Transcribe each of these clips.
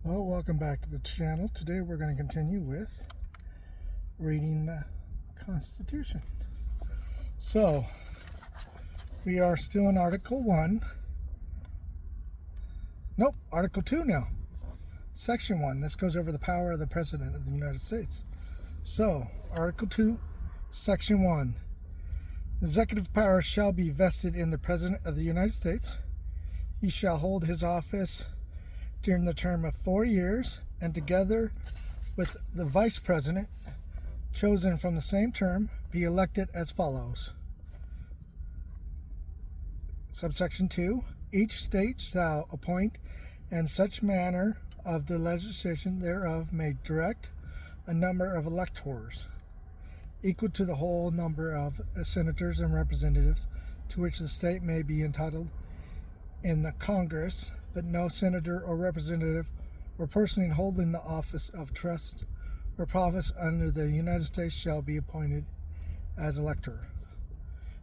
Well, welcome back to the channel. Today we're going to continue with reading the Constitution. So, we are still in Article 1. Nope, Article 2 now. Section 1. This goes over the power of the President of the United States. So, Article 2, Section 1. Executive power shall be vested in the President of the United States. He shall hold his office during the term of 4 years, and together with the Vice President, chosen from the same term, be elected as follows. Subsection 2. Each state shall appoint, in such manner of the legislation thereof may direct, a number of electors, equal to the whole number of senators and representatives to which the state may be entitled in the Congress, but no senator or representative or person holding the office of trust or province under the United States shall be appointed as elector.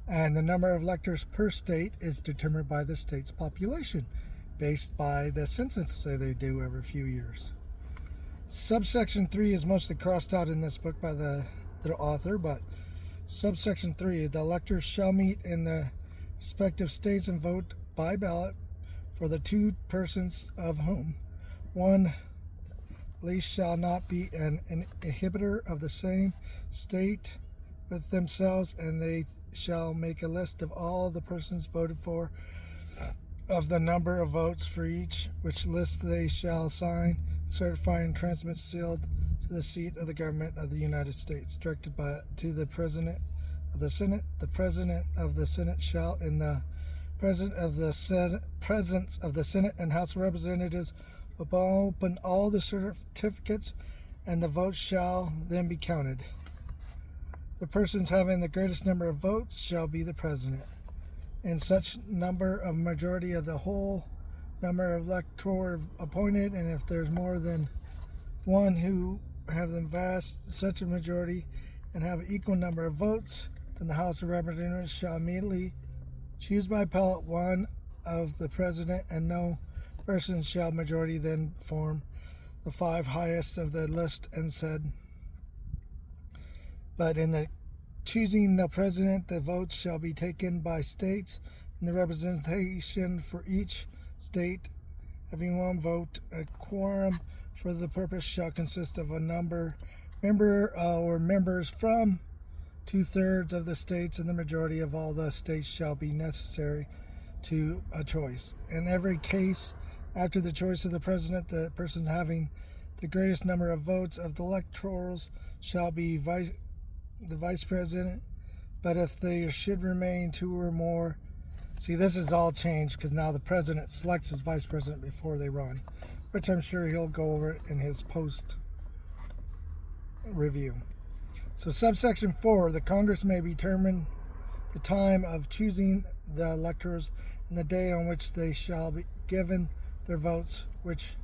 And the number of electors per state is determined by the state's population, based by the census that they do every few years. Subsection 3 is mostly crossed out in this book by the author, but subsection 3, the electors shall meet in the respective states and vote by ballot for the two persons of whom one least shall not be an inhibitor of the same state with themselves, and they shall make a list of all the persons voted for, of the number of votes for each, which list they shall sign, certify, and transmit sealed to the seat of the government of the United States, directed to the President of the Senate. The President of the Senate shall, in the presence of the Senate and House of Representatives, open all the certificates, and the votes shall then be counted. The persons having the greatest number of votes shall be the President. In such number of majority of the whole number of electors appointed, and if there's more than one who have them vast such a majority and have an equal number of votes, then the House of Representatives shall immediately choose by ballot one of the President, and no person shall majority then form the 5 highest of the list and said. But in the choosing the President, the votes shall be taken by states, and the representation for each state having one vote. A quorum for the purpose shall consist of a member or members from 2/3 of the states, and the majority of all the states shall be necessary to a choice. In every case, after the choice of the President, the person having the greatest number of votes of the electors shall be the Vice President. But if there should remain 2 or more, see, this is all changed because now the President selects his Vice President before they run, which I'm sure he'll go over in his post review. So subsection 4, the Congress may determine the time of choosing the electors and the day on which they shall be given their votes, which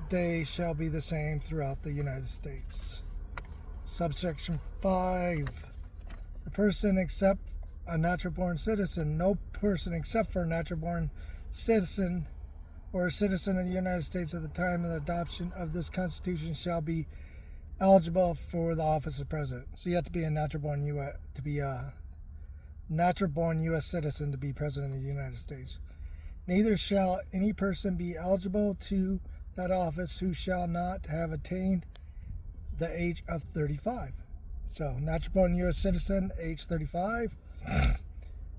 day shall be the same throughout the United States. Subsection 5, the person except a natural-born citizen, no person except for a natural-born citizen or a citizen of the United States at the time of the adoption of this Constitution shall be eligible for the office of President. So you have to be a natural-born U.S. citizen to be President of the United States. Neither shall any person be eligible to that office who shall not have attained the age of 35. So natural-born U.S. citizen, age 35,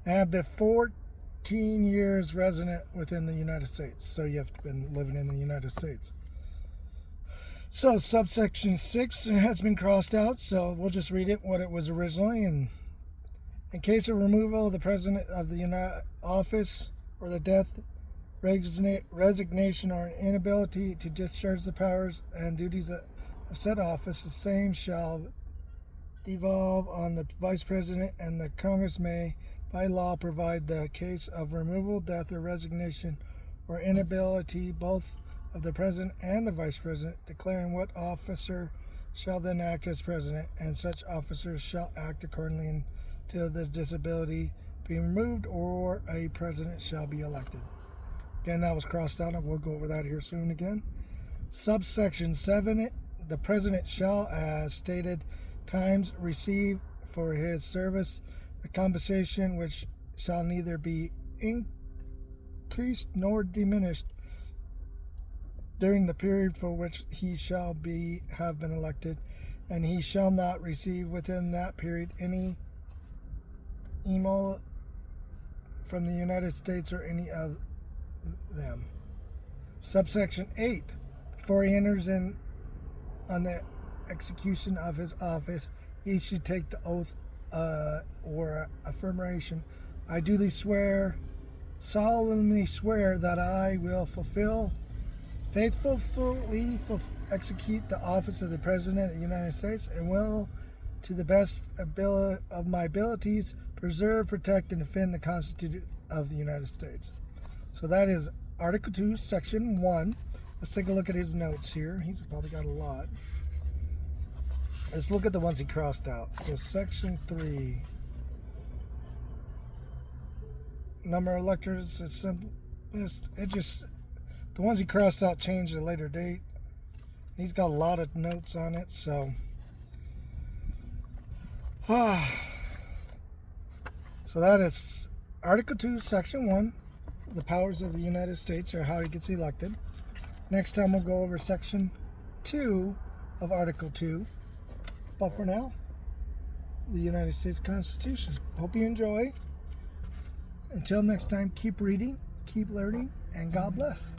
and be 14 years resident within the United States. So you have been living in the United States. So subsection 6 has been crossed out, so we'll just read it what it was originally. And in case of removal of the President of the office, or the death, resignation, or inability to discharge the powers and duties of said office, the same shall devolve on the Vice President, and the Congress may, by law, provide the case of removal, death, or resignation, or inability, both of the President and the Vice President, declaring what officer shall then act as President, and such officers shall act accordingly until this disability be removed or a President shall be elected. Again, that was crossed out, and we'll go over that here soon again. Subsection 7, the President shall, as stated, times receive for his service a compensation which shall neither be increased nor diminished during the period for which he shall have been elected, and he shall not receive within that period any emol from the United States or any of them. Subsection 8, before he enters in on the execution of his office, he should take the oath or affirmation. I do solemnly swear that I will faithfully execute the office of the President of the United States, and will, to the best of my abilities, preserve, protect, and defend the Constitution of the United States. So that is Article 2, Section 1. Let's take a look at his notes here. He's probably got a lot. Let's look at the ones he crossed out. So Section 3. Number of electors is simple. The ones he crossed out changed at a later date. He's got a lot of notes on it, so. So that is Article 2, Section 1, the powers of the United States, or how he gets elected. Next time we'll go over Section 2 of Article 2. But for now, the United States Constitution. Hope you enjoy. Until next time, keep reading, keep learning, and God bless.